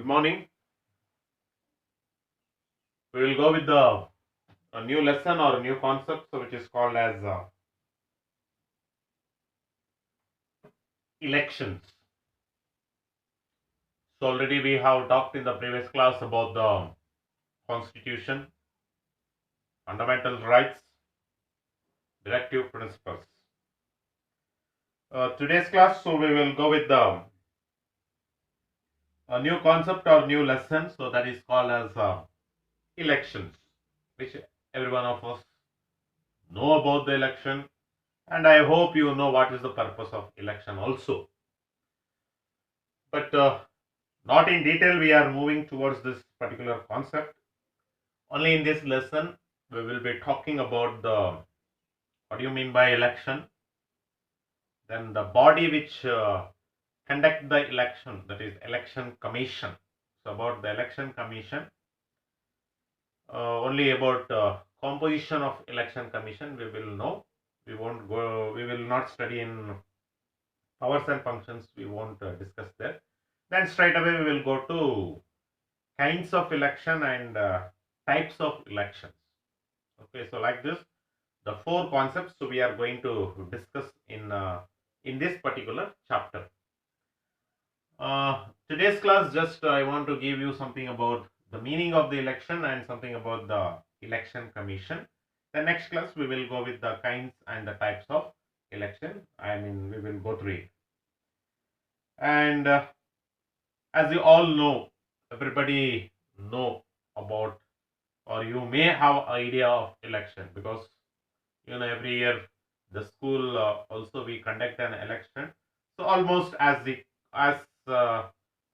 Good morning. We will go with the a new lesson or a new concept, so which is called as elections. So already we have talked in the previous class about the constitution, fundamental rights, directive principles. Today's class, so we will go with the a new concept or new lesson. So that is called as elections, which every one of us know about the election, and I hope you know what is the purpose of election also. But not in detail, we are moving towards this particular concept. Only in this lesson, we will be talking about the what do you mean by election, then the body which conduct the election, that is election commission. So about the election commission, only about composition of election commission we will know. We won't go. We will not study in powers and functions. We won't discuss that. Then straight away we will go to kinds of election and types of elections. Okay, so like this, the four concepts we are going to discuss in this particular chapter. Today's class, just I want to give you something about the meaning of the election and something about the election commission. The next class we will go with the kinds and the types of election. I mean, we will go through it. And as you all know, everybody know about, or you may have idea of election, because every year the school also we conduct an election. So almost as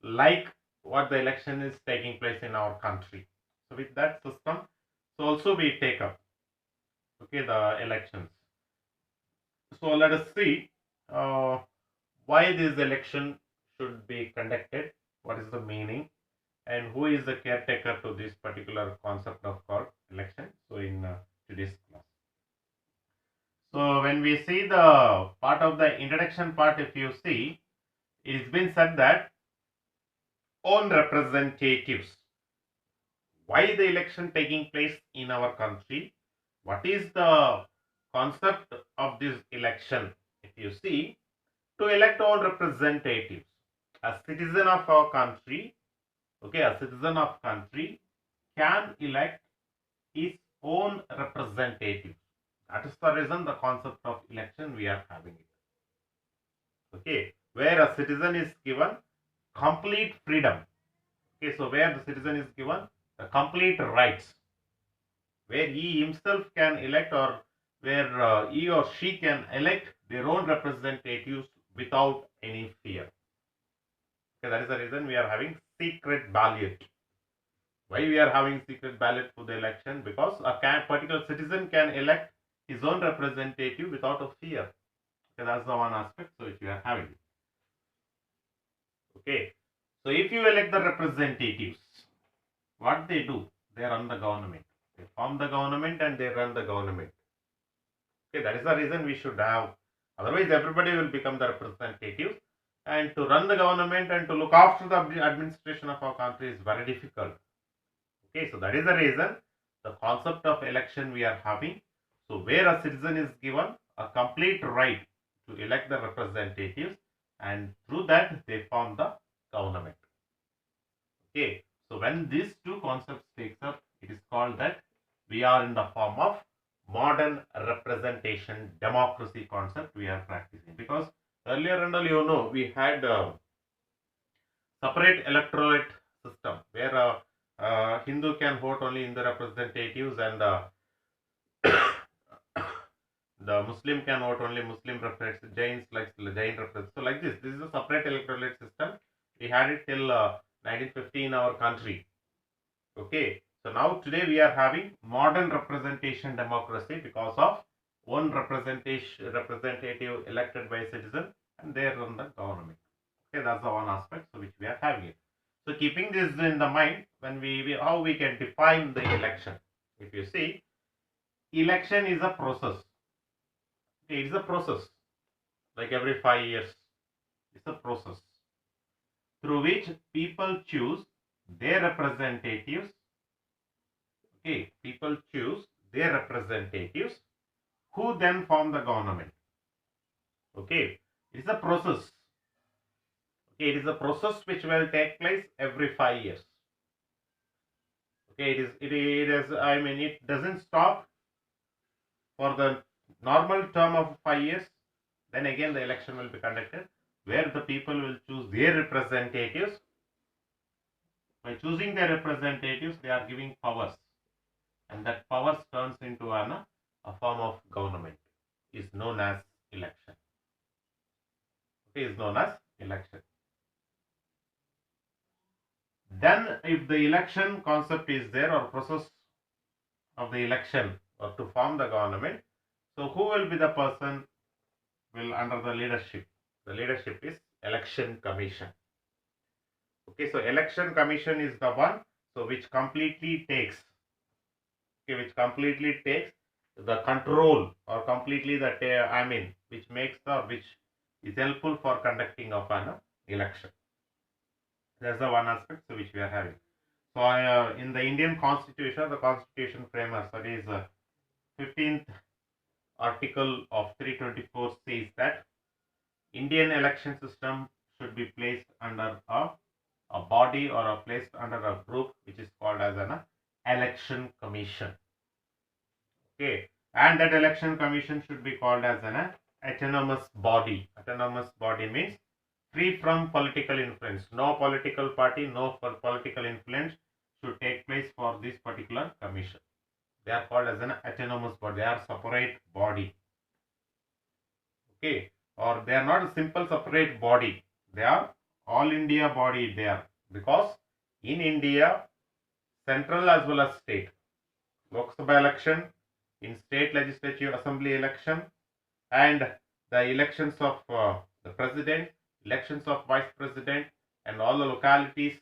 like what the election is taking place in our country. So with that system, so also we take up the elections. So let us see uh, why this election should be conducted, what is the meaning, and who is the caretaker to this particular concept of called election. So in today's class. So when we see the part of the introduction part, if you see, it's been said that own representatives. Why the election taking place in our country? What is the concept of this election? If you see, to elect own representatives, a citizen of our country, a citizen of country can elect his own representative. That is the reason the concept of election we are having it. Where a citizen is given complete freedom. So where the citizen is given the complete rights, where he himself can elect, or where he or she can elect their own representatives without any fear. That is the reason we are having secret ballot. Why we are having secret ballot for the election? Because a particular citizen can elect his own representative without a fear. That's the one aspect so which we are having. So if you elect the representatives, what they do? They run the government. They form the government and they run the government. That is the reason we should have. Otherwise, everybody will become the representatives. And to run the government and to look after the administration of our country is very difficult. So that is the reason the concept of election we are having. So where a citizen is given a complete right to elect the representatives, and through that they form the government. So when these two concepts takes up, it is called that we are in the form of modern representation democracy concept we are practicing. Because earlier and all, we had separate electorate system where Hindu can vote only in the representatives, and the Muslim can vote only Muslim representatives, Jains like Jain representatives. So like this is a separate electorate system. We had it till 1950 in our country. So now today we are having modern representation democracy because of one representative elected by a citizen, and they run the government. That's the one aspect so which we are having it. So keeping this in the mind, when we how we can define the election. If you see, election is a process. It's a process. Like every 5 years, it's a process through which people choose their representatives. Okay, people choose their representatives who then form the government. Okay, it's a process. Okay, it is a process which will take place every 5 years. Okay, it is, I mean, it doesn't stop for the normal term of 5 years. Then again the election will be conducted where the people will choose their representatives. By choosing their representatives, they are giving powers, and that powers turns into a form of government, is known as election. Okay, is known as election. Then if the election concept is there, or process of the election or to form the government, so who will be the person will under the leadership? The leadership is election commission. Okay, so election commission is the one, so which completely takes, okay, which completely takes the control, or completely that I mean, which makes the, which is helpful for conducting of an election. That's the one aspect so which we are having. So in the Indian Constitution, the Constitution framers, that is 15th article of 324 says that Indian election system should be placed under a body, or placed under a group which is called as an election commission. Okay, and that election commission should be called as an autonomous body. Autonomous body means free from political influence. No political party, no political influence should take place for this particular commission. They are called as an autonomous body. They are separate body. Okay, or they are not a simple separate body. They are all India body there, because in India, central as well as state, Lok Sabha election, in state legislative assembly election, and the elections of the president, elections of vice president, and all the localities.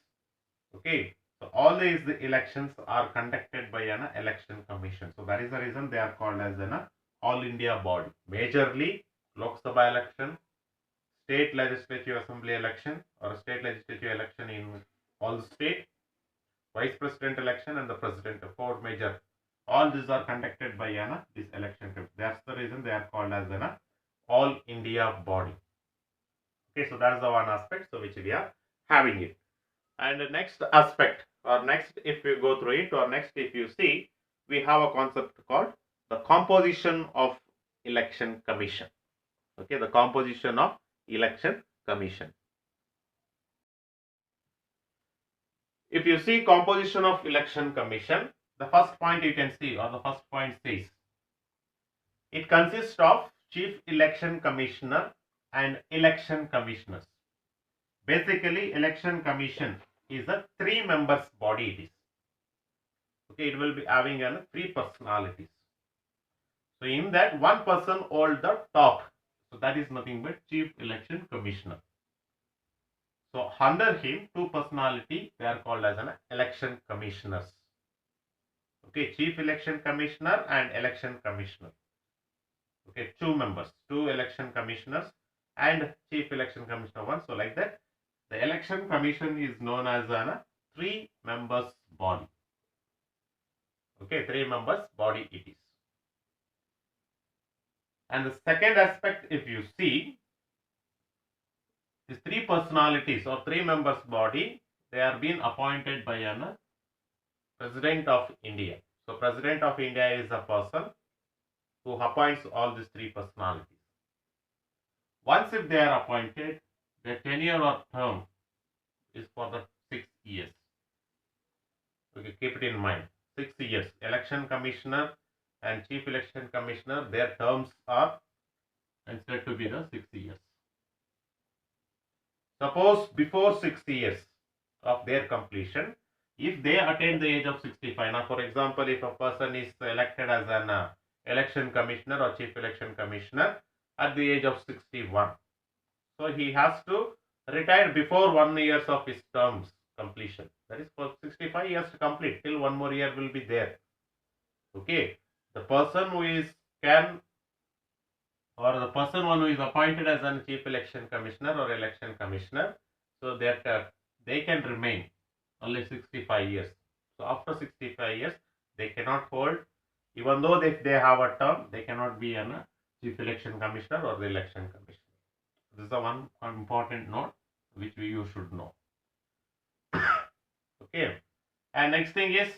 Okay, so all these elections are conducted by an election commission. So that is the reason they are called as an all India body. Majorly Lok Sabha election, state legislative assembly election, or state legislative election in all the state, vice president election, and the president. Four major. All these are conducted by this election commission. That's the reason they are called as an all India body. Okay, so that's the one aspect so which we are having it. And the next aspect, or next if you go through it, or next if you see, we have a concept called the composition of election commission. Okay, the composition of election commission. If you see composition of election commission, the first point you can see, or the first point says, it consists of chief election commissioner and election commissioners. Basically, election commission is a 3 members body. It is okay. It will be having 3 personalities. So in that, one person hold the top. So that is nothing but chief election commissioner. So under him, 2 personality, they are called as an election commissioners. Okay, chief election commissioner and election commissioner. Okay, 2 members, 2 election commissioners and chief election commissioner 1. So like that, the election commission is known as a 3 members body. Okay, 3 members body it is. And the second aspect, if you see, these 3 personalities or 3 members body, they are being appointed by a President of India. So President of India is a person who appoints all these 3 personalities. Once if they are appointed, their tenure or term is for the 6 years. Okay, keep it in mind. 6 years. Election commissioner and chief election commissioner, their terms are considered to be the 6 years. Suppose before 6 years of their completion, if they attain the age of 65, now for example, if a person is elected as an election commissioner or chief election commissioner at the age of 61, so he has to retire before 1 year of his terms completion. That is for 65 years to complete, till 1 more year will be there. Okay, the person who is the person one who is appointed as a chief election commissioner or election commissioner, so that they can remain only 65 years. So after 65 years, they cannot hold, even though if they have a term, they cannot be a chief election commissioner or the election commissioner. This is the one important note which you should know. Okay. And next thing is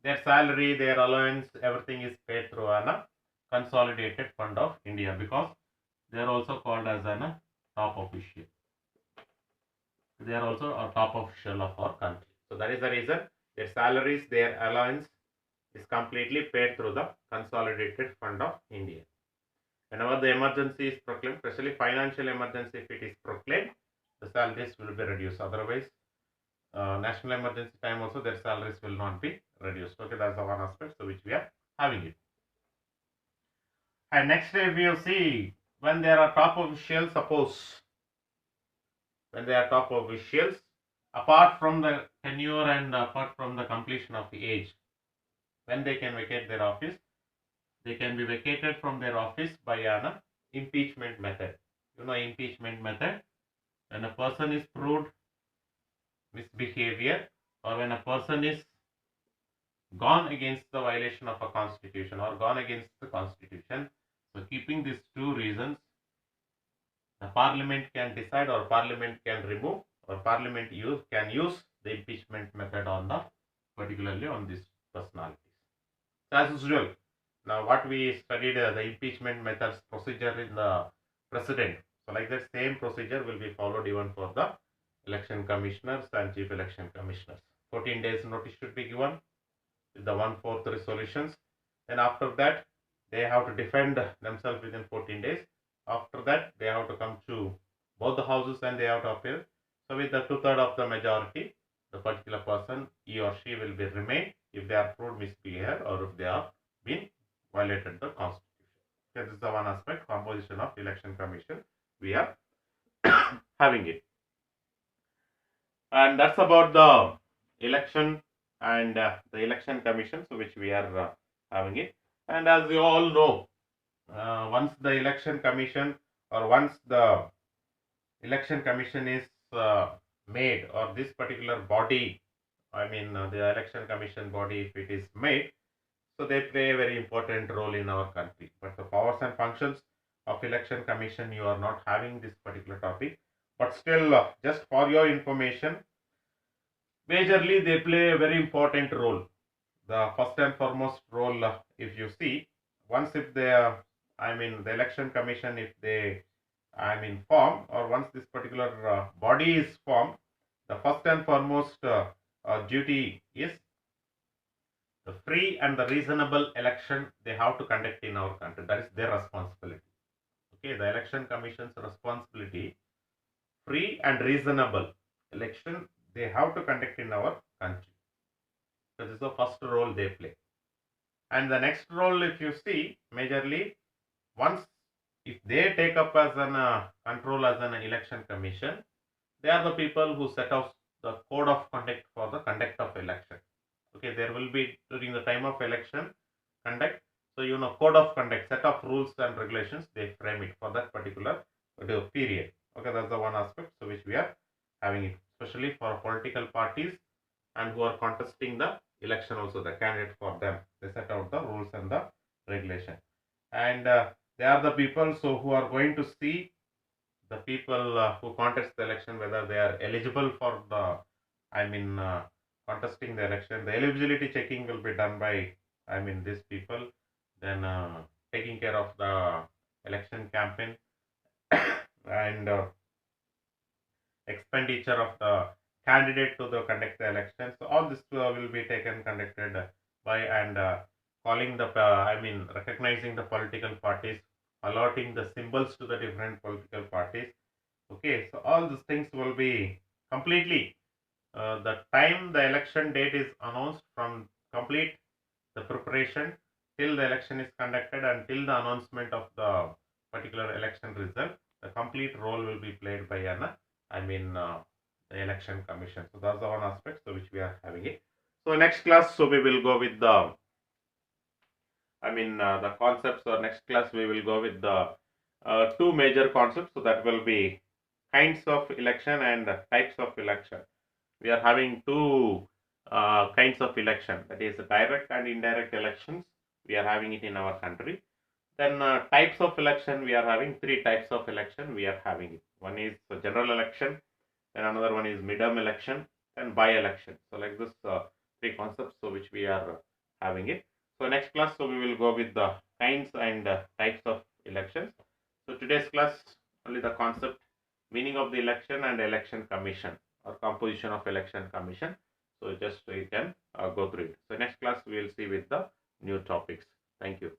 their salary, their allowance, everything is paid through a consolidated fund of India, because they are also called as a top official. They are also a top official of our country. So that is the reason their salaries, their allowance is completely paid through the consolidated fund of India. Whenever the emergency is proclaimed, especially financial emergency, if it is proclaimed, the salaries will be reduced. Otherwise, national emergency time also their salaries will not be reduced. Okay, that's the one aspect so which we are having it. And next if you see, when there are top officials, suppose when they are top officials, apart from the tenure and apart from the completion of the age, when they can vacate their office, they can be vacated from their office by an impeachment method. You know impeachment method, when a person is proved misbehavior, or when a person is gone against the violation of a constitution or gone against the constitution. So keeping these two reasons, the parliament can decide, or parliament can remove, or parliament can use the impeachment method on the particularly on these personalities. So as usual, now what we studied the impeachment methods procedure in the president. So like that same procedure will be followed even for the election commissioners and chief election commissioners. 14 days notice should be given with the 1/4 resolutions. Then after that, they have to defend themselves within 14 days. After that, they have to come to both the houses and they have to appear. So with the 2/3 of the majority, the particular person, he or she will be remain if they are proved misbehavior or if they have been violated the constitution. Okay, this is the one aspect, composition of election commission we are having it. And that's about the election and the election commission, so which we are having it. And as you all know, once the election commission or once the election commission is made, or this particular body, I mean the election commission body, if it is made, so they play a very important role in our country. But the powers and functions of election commission, you are not having this particular topic, but still just for your information, majorly they play a very important role. The first and foremost role, if you see, once if they I mean the election commission, if they form, or once this particular body is formed, the first and foremost duty is the free and the reasonable election they have to conduct in our country. That is their responsibility. Okay, the election commission's responsibility, free and reasonable election they have to conduct in our country. So this is the first role they play. And the next role, if you see, majorly, once if they take up as an control as an election commission, they are the people who set out the code of conduct for the conduct of election. Okay, there will be during the time of election conduct. So you know code of conduct, set of rules and regulations, they frame it for that particular period. Okay, that's the one aspect so which we are having it, especially for political parties and who are contesting the election also, the candidate for them, they set out the rules and the regulation. And they are the people so who are going to see the people who contest the election whether they are eligible for the contesting the election. The eligibility checking will be done by these people, then taking care of the election campaign and expenditure of the candidate to the conduct the election. So all this will be taken conducted by and calling the recognizing the political parties, allotting the symbols to the different political parties. Okay, so all these things will be completely the time the election date is announced, from complete the preparation till the election is conducted until the announcement of the particular election result, the complete role will be played by an the election commission. So that's the one aspect so which we are having it. So next class, so we will go with the the concepts. Or next class we will go with the two major concepts. So that will be kinds of election and types of election. We are having two kinds of election, that is direct and indirect elections. We are having it in our country. Then types of election, we are having three types of election. We are having it. One is general election, then another one is midterm election, and by-election. So like this three concepts, so which we are having it. So next class, so we will go with the kinds and types of elections. So today's class only the concept, meaning of the election and election commission or composition of election commission. So just you can go through it. So next class we will see with the new topics. Thank you.